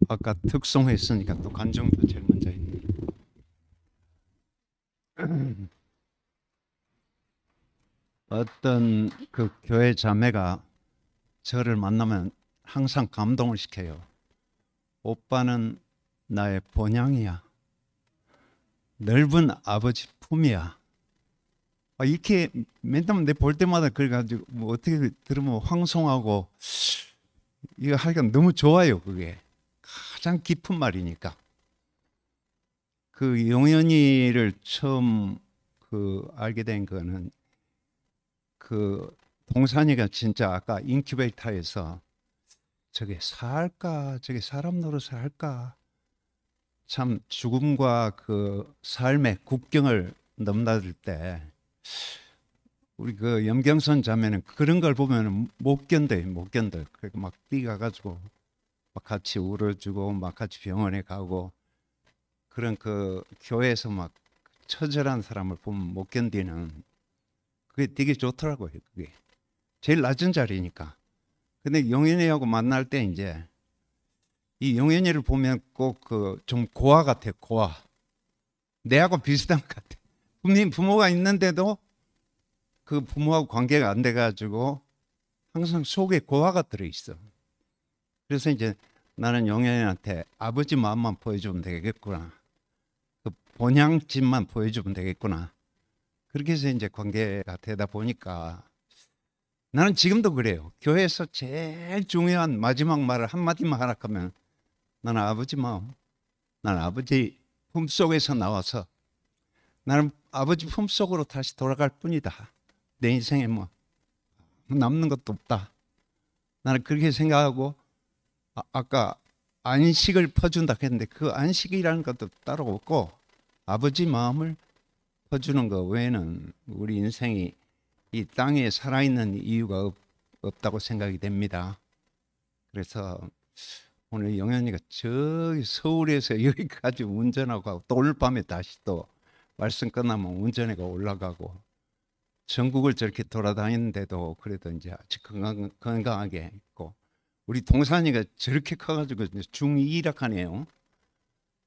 아까 특송했으니까 또 간증도 제일 먼저 있네. 어떤 그 교회 자매가 저를 만나면 항상 감동을 시켜요. 오빠는 나의 본향이야. 넓은 아버지 품이야. 이렇게 맨날 내 볼 때마다 그래가지고 뭐 어떻게 들으면 황송하고 이거 하기가 너무 좋아요. 그게 가장 깊은 말이니까. 그 용현이를 처음 알게 된 거는 그 동산이가 진짜 아까 인큐베이터에서 저게 살까, 저게 사람 노릇을 할까, 참 죽음과 그 삶의 국경을 넘나들 때 우리 그 염경선 자매는 그런 걸 보면 못 견뎌요, 못 견뎌. 그러니까 막 뛰어가가지고 막 같이 울어주고 막 같이 병원에 가고 그런 그 교회에서 막 처절한 사람을 보면 못 견디는 그게 되게 좋더라고요. 그게 제일 낮은 자리니까. 근데 용현이하고 만날 때 이제 이 용현이를 보면 꼭 그 좀 고아 같아, 고아. 내하고 비슷한 것 같아. 분명히 부모가 있는데도 그 부모하고 관계가 안 돼가지고 항상 속에 고아가 들어있어. 그래서 이제 나는 용현이한테 아버지 마음만 보여주면 되겠구나. 그 본향집만 보여주면 되겠구나. 그렇게 해서 이제 관계가 되다 보니까 나는 지금도 그래요. 교회에서 제일 중요한 마지막 말을 한마디만 하라 하면 나는 아버지 마음, 나는 아버지 품속에서 나와서 나는 아버지 품속으로 다시 돌아갈 뿐이다. 내 인생에 뭐 남는 것도 없다. 나는 그렇게 생각하고 아까 안식을 퍼준다 했는데 그 안식이라는 것도 따로 없고 아버지 마음을 퍼주는 것 외에는 우리 인생이 이 땅에 살아있는 이유가 없다고 생각이 됩니다. 그래서 오늘 영현이가 저기 서울에서 여기까지 운전하고 또 오늘 밤에 다시 또 말씀 끝나면 운전해가 올라가고 전국을 저렇게 돌아다니는데도 그래도 이제 아주 건강하게 있고 우리 동산이가 저렇게 커가지고 중2라 하네요.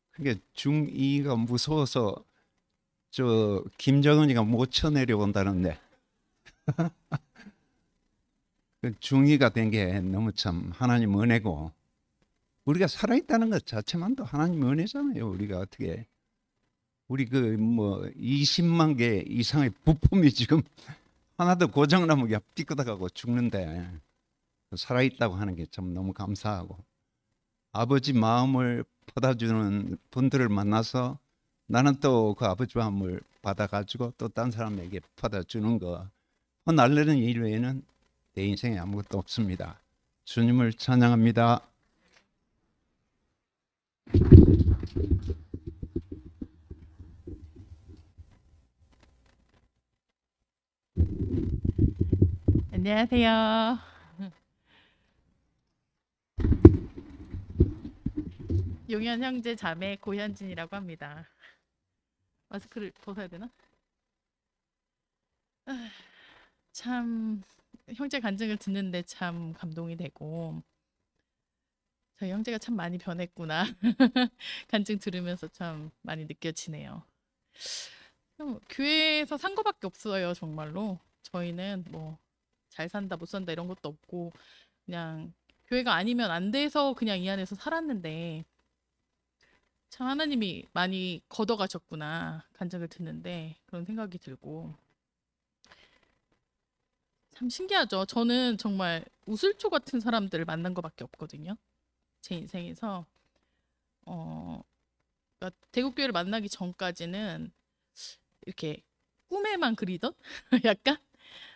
그러니까 중2가 무서워서 저 김정은이가 못 쳐내려온다는데 중2가 된 게 너무 참 하나님 은혜고 우리가 살아있다는 것 자체만도 하나님 은혜잖아요. 우리가 어떻게 우리 그 뭐 20만 개 이상의 부품이 지금 하나도 고장나면 그냥 삐끗하고 죽는데 살아있다고 하는 게 참 너무 감사하고 아버지 마음을 받아주는 분들을 만나서 나는 또 그 아버지 마음을 받아가지고 또 딴 사람에게 받아주는 거 날리는 일 외에는 내 인생에 아무것도 없습니다. 주님을 찬양합니다. 안녕하세요. 용현 형제 자매 고현진이라고 합니다. 마스크를 벗어야 되나? 참 형제 간증을 듣는데 참 감동이 되고 저희 형제가 참 많이 변했구나. 간증 들으면서 참 많이 느껴지네요. 교회에서 산 거밖에 없어요, 정말로. 저희는 뭐 잘 산다, 못 산다 이런 것도 없고 그냥 교회가 아니면 안 돼서 그냥 이 안에서 살았는데 참 하나님이 많이 걷어가셨구나 간증을 듣는데 그런 생각이 들고 참 신기하죠. 저는 정말 우슬초 같은 사람들을 만난 것밖에 없거든요. 제 인생에서 그러니까 대국교회를 만나기 전까지는 이렇게 꿈에만 그리던 약간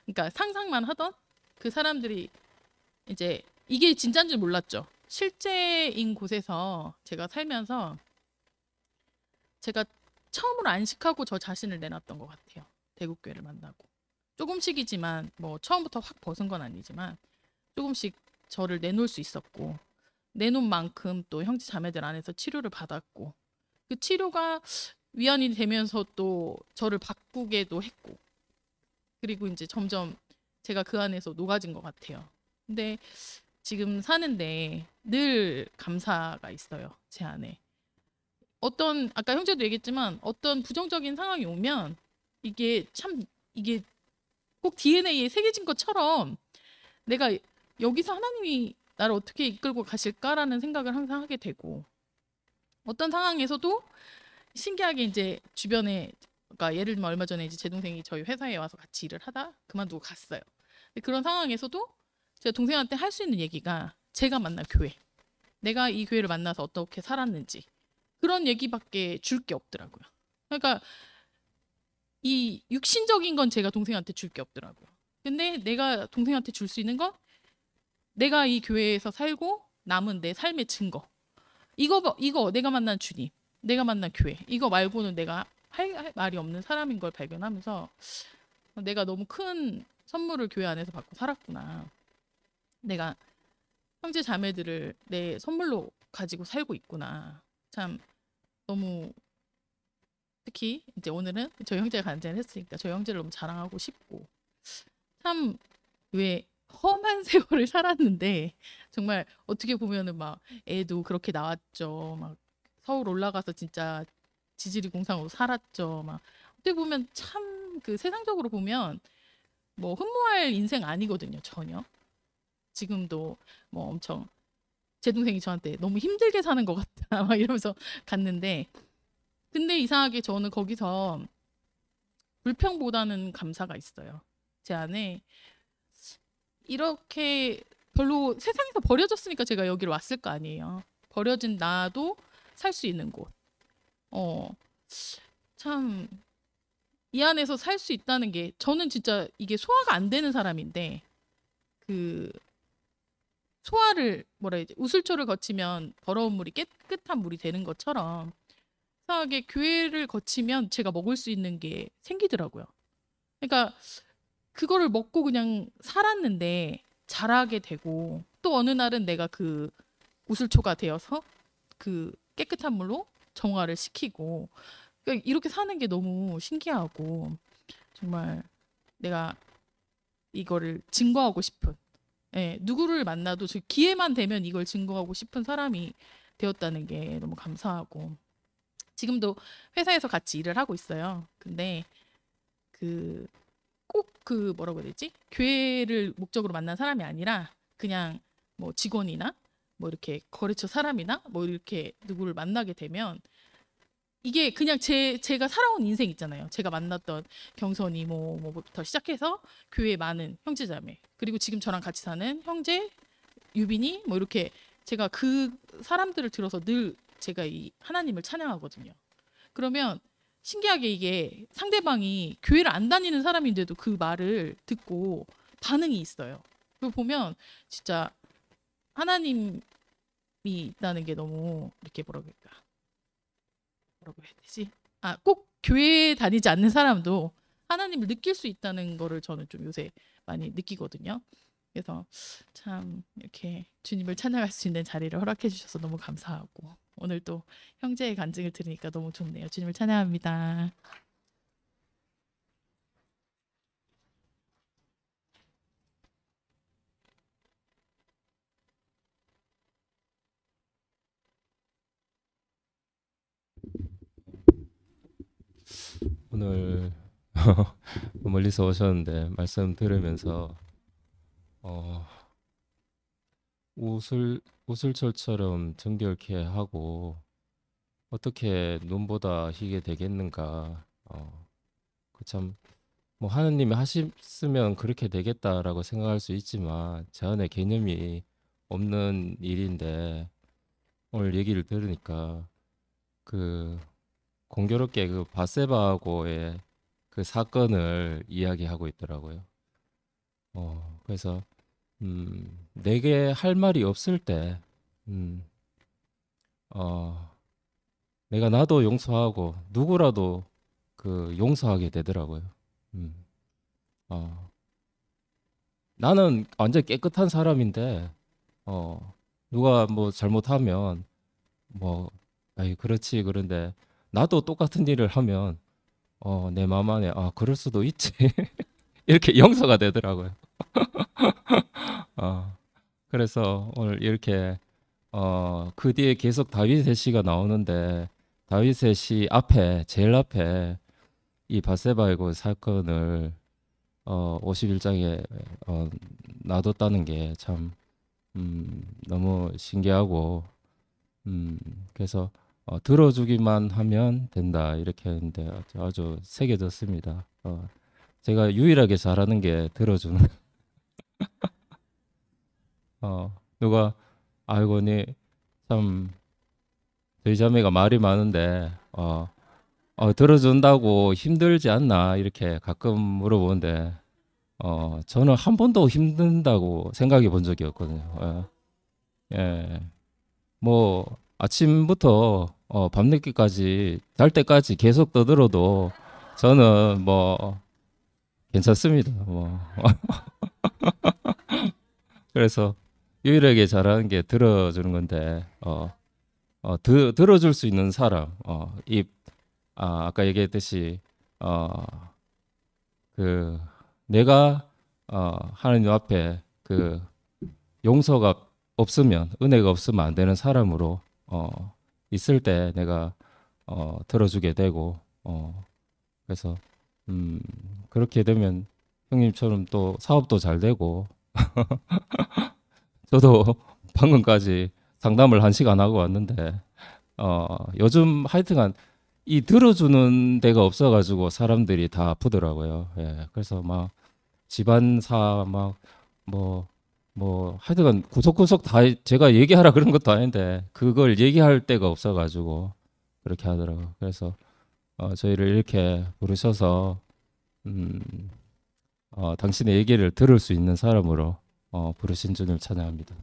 그러니까 상상만 하던 그 사람들이 이제 이게 진짜인 줄 몰랐죠. 실제인 곳에서 제가 살면서 제가 처음으로 안식하고 저 자신을 내놨던 것 같아요. 대국교회를 만나고 조금씩이지만 뭐 처음부터 확 벗은 건 아니지만 조금씩 저를 내놓을 수 있었고 내놓은 만큼 또 형제 자매들 안에서 치료를 받았고 그 치료가 위안이 되면서 또 저를 바꾸게도 했고 그리고 이제 점점 제가 그 안에서 녹아진 것 같아요. 근데 지금 사는데 늘 감사가 있어요. 제 안에. 어떤 아까 형제도 얘기했지만 어떤 부정적인 상황이 오면 이게 참 이게 꼭 DNA에 새겨진 것처럼 내가 여기서 하나님이 나를 어떻게 이끌고 가실까라는 생각을 항상 하게 되고 어떤 상황에서도 신기하게 이제 주변에 그러니까 예를 들면 얼마 전에 이제 제 동생이 저희 회사에 와서 같이 일을 하다 그만두고 갔어요. 근데 그런 상황에서도 제가 동생한테 할 수 있는 얘기가 제가 만난 교회, 내가 이 교회를 만나서 어떻게 살았는지 그런 얘기밖에 줄 게 없더라고요. 그러니까 이 육신적인 건 제가 동생한테 줄 게 없더라고요. 근데 내가 동생한테 줄 수 있는 건 내가 이 교회에서 살고 남은 내 삶의 증거. 이거 내가 만난 주님, 내가 만난 교회. 이거 말고는 내가 할 말이 없는 사람인 걸 발견하면서 내가 너무 큰 선물을 교회 안에서 받고 살았구나. 내가 형제 자매들을 내 선물로 가지고 살고 있구나. 참 너무 특히 이제 오늘은 저희 형제가 간증을 했으니까 저희 형제를 너무 자랑하고 싶고 참 왜 험한 세월을 살았는데 정말 어떻게 보면은 막 애도 그렇게 나왔죠. 막 서울 올라가서 진짜 지지리 공상으로 살았죠. 막 어떻게 보면 참 그 세상적으로 보면 뭐 흠모할 인생 아니거든요. 전혀. 지금도 뭐 엄청 제 동생이 저한테 너무 힘들게 사는 것 같다 막 이러면서 갔는데 근데 이상하게 저는 거기서 불평보다는 감사가 있어요. 제 안에 이렇게 별로 세상에서 버려졌으니까 제가 여기로 왔을 거 아니에요. 버려진 나도 살 수 있는 곳. 참 이 안에서 살 수 있다는 게 저는 진짜 이게 소화가 안 되는 사람인데 그 소화를 뭐라 해야지 우슬초를 거치면 더러운 물이 깨끗한 물이 되는 것처럼 이상하게 교회를 거치면 제가 먹을 수 있는 게 생기더라고요. 그러니까 그거를 먹고 그냥 살았는데 자라게 되고 또 어느 날은 내가 그 우슬초가 되어서 그 깨끗한 물로 정화를 시키고 그러니까 이렇게 사는 게 너무 신기하고 정말 내가 이거를 증거하고 싶은 예, 누구를 만나도 저 기회만 되면 이걸 증거하고 싶은 사람이 되었다는 게 너무 감사하고 지금도 회사에서 같이 일을 하고 있어요. 근데 그 꼭 그 뭐라고 해야 되지? 교회를 목적으로 만난 사람이 아니라 그냥 뭐 직원이나 뭐 이렇게 거래처 사람이나 뭐 이렇게 누구를 만나게 되면 이게 그냥 제가 살아온 인생 있잖아요. 제가 만났던 경선이 뭐부터 시작해서 교회에 많은 형제자매 그리고 지금 저랑 같이 사는 형제 유빈이 뭐 이렇게 제가 그 사람들을 들어서 늘 제가 이 하나님을 찬양하거든요. 그러면 신기하게 이게 상대방이 교회를 안 다니는 사람인데도 그 말을 듣고 반응이 있어요. 그걸 보면 진짜 하나님이 있다는 게 너무 이렇게 뭐라고 해야 되지? 꼭 교회 다니지 않는 사람도 하나님을 느낄 수 있다는 거를 저는 좀 요새 많이 느끼거든요. 그래서 참 이렇게 주님을 찬양할 수 있는 자리를 허락해 주셔서 너무 감사하고 오늘 또 형제의 간증을 들으니까 너무 좋네요. 주님을 찬양합니다. 오늘 멀리서 오셨는데 말씀 들으면서 우슬철처럼 정결케 하고 어떻게 눈보다 희게 되겠는가. 참 뭐 하느님이 하셨으면 그렇게 되겠다라고 생각할 수 있지만 제 안에 개념이 없는 일인데 오늘 얘기를 들으니까 그 공교롭게 그 바세바하고의 그 사건을 이야기하고 있더라고요. 그래서 내게 할 말이 없을 때 내가 나도 용서하고 누구라도 그 용서하게 되더라고요. 나는 완전 깨끗한 사람인데 누가 뭐 잘못하면 뭐 아이 그렇지 그런데 나도 똑같은 일을 하면 내 마음 안에 그럴 수도 있지 이렇게 용서가 되더라고요. 그래서 오늘 이렇게 그 뒤에 계속 다윗의 시가 나오는데 다윗의 시 앞에 제일 앞에 이 바세바의 그 사건을 51장에 놔뒀다는 게 참 너무 신기하고 그래서 들어주기만 하면 된다 이렇게 했는데 아주 새겨졌습니다. 제가 유일하게 잘하는 게 들어주는 누가 아이고 참 저희 자매가 말이 많은데 들어준다고 힘들지 않나 이렇게 가끔 물어보는데 저는 한 번도 힘든다고 생각해 본 적이 없거든요. 예. 뭐 아침부터 밤늦게까지 잘 때까지 계속 떠들어도 저는 뭐 괜찮습니다. 뭐 그래서 유일하게 잘하는 게 들어주는 건데 들어줄 수 있는 사람 아까 얘기했듯이 그 내가 하나님 앞에 그 용서가 없으면 은혜가 없으면 안 되는 사람으로 있을 때 내가 들어주게 되고 그래서 그렇게 되면 형님처럼 또 사업도 잘 되고 저도 방금까지 상담을 1시간 하고 왔는데 요즘 하여튼간 이 들어주는 데가 없어가지고 사람들이 다 아프더라고요. 예, 그래서 막 집안사 막 뭐 하여튼간 구석구석 다 제가 얘기하라 그런 것도 아닌데 그걸 얘기할 데가 없어가지고 그렇게 하더라고요. 그래서 저희를 이렇게 부르셔서 당신의 얘기를 들을 수 있는 사람으로 부르신 주님 찬양합니다.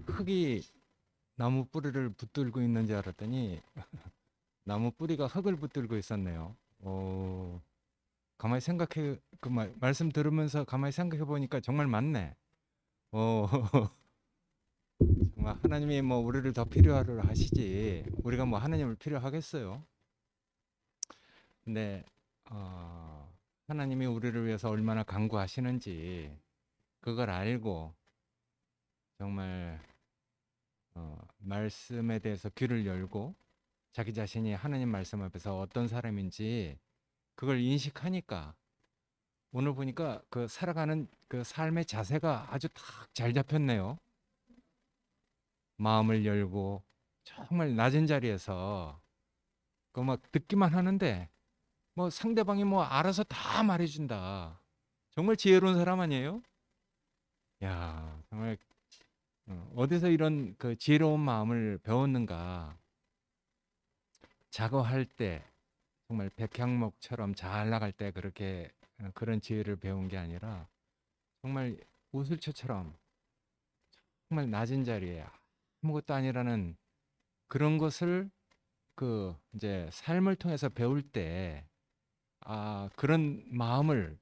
흙이 나무 뿌리를 붙들고 있는 줄 알았더니 나무 뿌리가 흙을 붙들고 있었네요. 가만히 생각해 말씀 들으면서 가만히 생각해 보니까 정말 맞네. 정말 하나님이 뭐 우리를 더 필요하려 하시지 우리가 뭐 하나님을 필요하겠어요. 근데 하나님이 우리를 위해서 얼마나 간구하시는지 그걸 알고 정말 말씀에 대해서 귀를 열고 자기 자신이 하나님 말씀 앞에서 어떤 사람인지 그걸 인식하니까 오늘 보니까 그 살아가는 그 삶의 자세가 아주 딱 잘 잡혔네요. 마음을 열고 정말 낮은 자리에서 그 막 듣기만 하는데 뭐 상대방이 뭐 알아서 다 말해준다. 정말 지혜로운 사람 아니에요? 야, 정말 어디서 이런 그 지혜로운 마음을 배웠는가? 작업할 때 정말 백향목처럼 잘 나갈 때 그렇게 그런 지혜를 배운 게 아니라 정말 우슬초처럼 정말 낮은 자리에 아무것도 아니라는 그런 것을 그 이제 삶을 통해서 배울 때 그런 마음을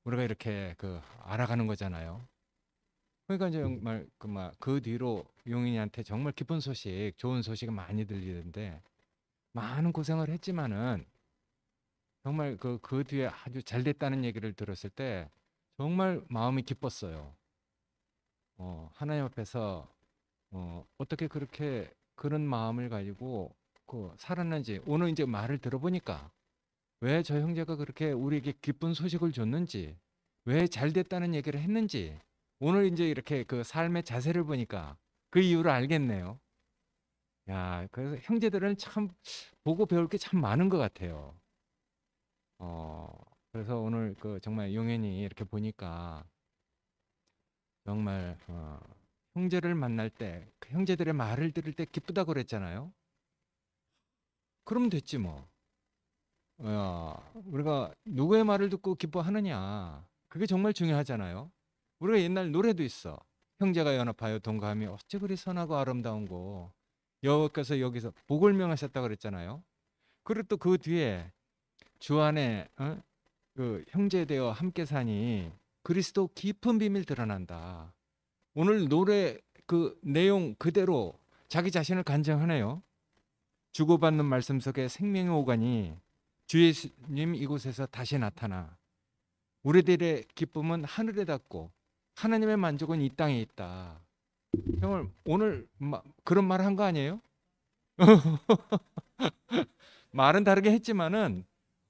우리가 이렇게 그 알아가는 거잖아요. 그러니까 이제 정말 그 뒤로 용인이한테 정말 기쁜 소식, 좋은 소식이 많이 들리는데 많은 고생을 했지만은 정말 그 뒤에 아주 잘 됐다는 얘기를 들었을 때 정말 마음이 기뻤어요. 하나님 앞에서 어떻게 그렇게 그런 마음을 가지고 살았는지 오늘 이제 말을 들어보니까 왜 저 형제가 그렇게 우리에게 기쁜 소식을 줬는지 왜 잘 됐다는 얘기를 했는지 오늘 이제 이렇게 그 삶의 자세를 보니까 그 이유를 알겠네요. 야, 그래서 형제들은 참 보고 배울 게 참 많은 것 같아요. 그래서 오늘 정말 용현이 이렇게 보니까 정말 형제를 만날 때 그 형제들의 말을 들을 때 기쁘다고 그랬잖아요. 그럼 됐지 뭐. 우리가 누구의 말을 듣고 기뻐하느냐 그게 정말 중요하잖아요. 우리가 옛날 노래도 있어. 형제가 연합하여 동거하며 어찌 그리 선하고 아름다운 거 여호와께서 여기서 복을 명하셨다 그랬잖아요. 그리고 또 그 뒤에 주 안에 그 형제 되어 함께 사니 그리스도 깊은 비밀 드러난다. 오늘 노래 그 내용 그대로 자기 자신을 간증하네요. 주고받는 말씀 속에 생명의 오가니 주 예수님 이곳에서 다시 나타나 우리들의 기쁨은 하늘에 닿고 하나님의 만족은 이 땅에 있다. 정말 오늘 그런 말 한 거 아니에요? 말은 다르게 했지만은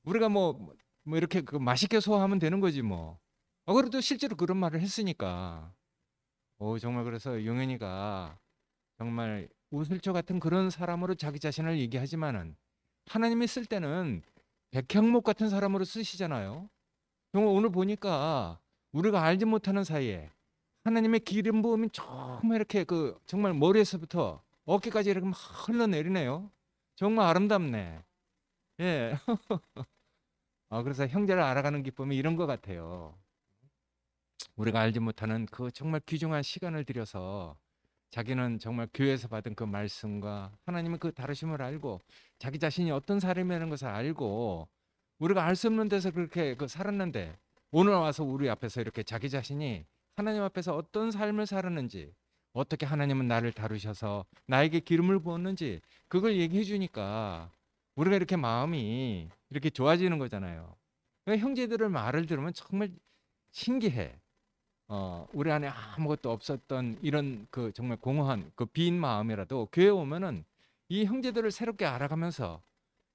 우리가 뭐 이렇게 그 맛있게 소화하면 되는 거지 뭐. 그래도 실제로 그런 말을 했으니까. 정말 그래서 용현이가 정말 우슬초 같은 그런 사람으로 자기 자신을 얘기하지만은 하나님이 쓸 때는 백향목 같은 사람으로 쓰시잖아요. 정말 오늘 보니까 우리가 알지 못하는 사이에 하나님의 기름 부음이 정말 이렇게 그 정말 머리에서부터 어깨까지 이렇게 막 흘러내리네요. 정말 아름답네. 예. 그래서 형제를 알아가는 기쁨이 이런 것 같아요. 우리가 알지 못하는 그 정말 귀중한 시간을 들여서 자기는 정말 교회에서 받은 그 말씀과 하나님의 그 다루심을 알고 자기 자신이 어떤 사람이라는 것을 알고 우리가 알 수 없는 데서 그렇게 살았는데 오늘 와서 우리 앞에서 이렇게 자기 자신이 하나님 앞에서 어떤 삶을 살았는지 어떻게 하나님은 나를 다루셔서 나에게 기름을 부었는지 그걸 얘기해 주니까 우리가 이렇게 마음이 이렇게 좋아지는 거잖아요. 그러니까 형제들의 말을 들으면 정말 신기해. 우리 안에 아무것도 없었던 이런 그 정말 공허한 그 빈 마음이라도 교회 오면은 이 형제들을 새롭게 알아가면서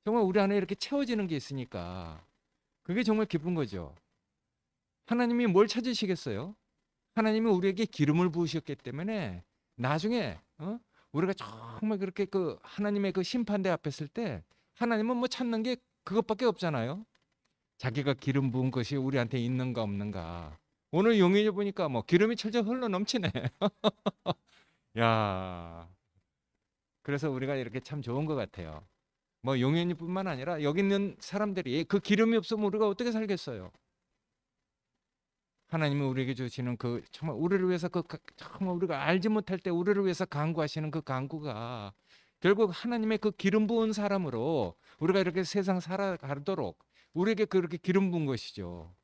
정말 우리 안에 이렇게 채워지는 게 있으니까 그게 정말 기쁜 거죠. 하나님이 뭘 찾으시겠어요? 하나님이 우리에게 기름을 부으셨기 때문에 나중에 우리가 정말 그렇게 그 하나님의 그 심판대 앞에 설 때 하나님은 뭐 찾는 게 그것밖에 없잖아요. 자기가 기름 부은 것이 우리한테 있는가 없는가. 오늘 용인이 보니까 뭐 기름이 철철 흘러 넘치네. 야, 그래서 우리가 이렇게 참 좋은 것 같아요. 뭐 용인이뿐만 아니라 여기 있는 사람들이 그 기름이 없으면 우리가 어떻게 살겠어요? 하나님이 우리에게 주시는 그 정말 우리를 위해서 정말 우리가 알지 못할 때 우리를 위해서 간구하시는 그 간구가 결국 하나님의 그 기름 부은 사람으로 우리가 이렇게 세상 살아가도록 우리에게 그렇게 기름 부은 것이죠.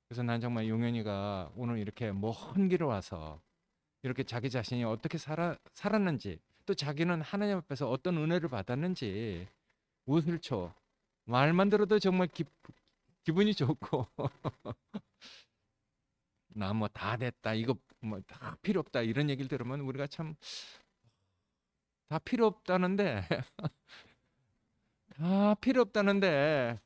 그래서 난 정말 용현이가 오늘 이렇게 먼 길을 와서 이렇게 자기 자신이 어떻게 살았는지 또 자기는 하나님 앞에서 어떤 은혜를 받았는지 우슬초 말만 들어도 정말 기분이 좋고 나 뭐 다 됐다 이거 뭐 다 필요 없다 이런 얘기를 들으면 우리가 참 다 필요 없다는데 다 필요 없다는데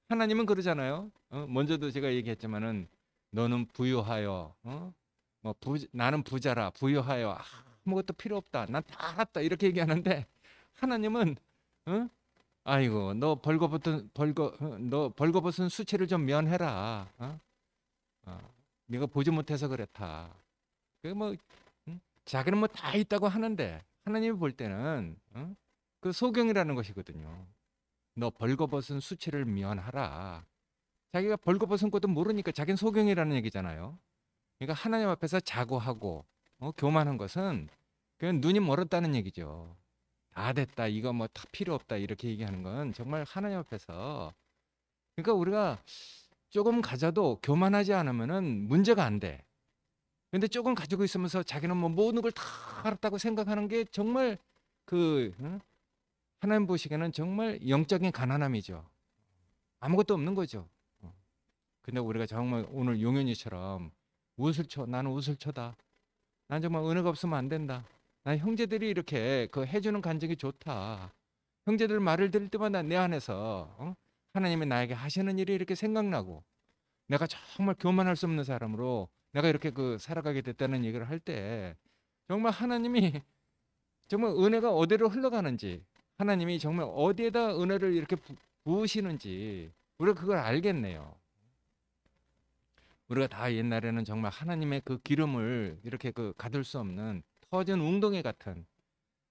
하나님은 그러잖아요. 먼저도 제가 얘기했지만은 너는 부유하여 나는 부자라 부유하여 아무것도 필요 없다 난 다 알았다 이렇게 얘기하는데 하나님은 아이고 너 벌거벗은 수치를 좀 면해라. 네가 보지 못해서 그렇다. 자기는 뭐 다 있다고 하는데 하나님이 볼 때는 그 소경이라는 것이거든요. 너 벌거벗은 수치를 면하라. 자기가 벌거벗은 것도 모르니까 자기는 소경이라는 얘기잖아요. 그러니까 하나님 앞에서 자고하고 교만한 것은 그냥 눈이 멀었다는 얘기죠. 다 됐다 이거 뭐 다 필요 없다 이렇게 얘기하는 건 정말 하나님 앞에서 그러니까 우리가 조금 가져도 교만하지 않으면은 문제가 안 돼. 근데 조금 가지고 있으면서 자기는 뭐 모든 걸 다 알았다고 생각하는 게 정말 하나님 보시기에는 정말 영적인 가난함이죠. 아무것도 없는 거죠. 근데 우리가 정말 오늘 용현이처럼 우슬초 나는 우슬초다. 난 정말 은혜가 없으면 안 된다. 난 형제들이 이렇게 해주는 간증이 좋다. 형제들 말을 들을 때마다 내 안에서 하나님이 나에게 하시는 일이 이렇게 생각나고 내가 정말 교만할 수 없는 사람으로 내가 이렇게 살아가게 됐다는 얘기를 할 때 정말 하나님이 정말 은혜가 어디로 흘러가는지 하나님이 정말 어디에다 은혜를 이렇게 부으시는지 우리가 그걸 알겠네요. 우리가 다 옛날에는 정말 하나님의 그 기름을 이렇게 가둘 수 없는 터진 웅덩이 같은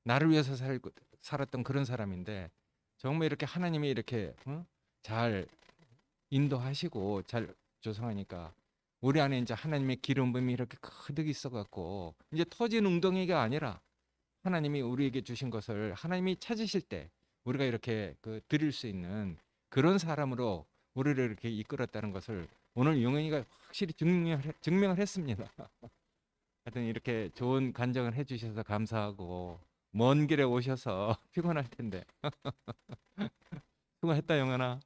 나를 위해서 살았던 그런 사람인데 정말 이렇게 하나님이 이렇게 잘 인도하시고 잘 조성하니까 우리 안에 이제 하나님의 기름 부음이 이렇게 가득 있어갖고 이제 터진 웅덩이가 아니라 하나님이 우리에게 주신 것을 하나님이 찾으실 때 우리가 이렇게 드릴 수 있는 그런 사람으로 우리를 이렇게 이끌었다는 것을 오늘 용현이가 확실히 증명을 했습니다. 하여튼 이렇게 좋은 간증을 해주셔서 감사하고 먼 길에 오셔서 피곤할 텐데. 수고했다 영현아.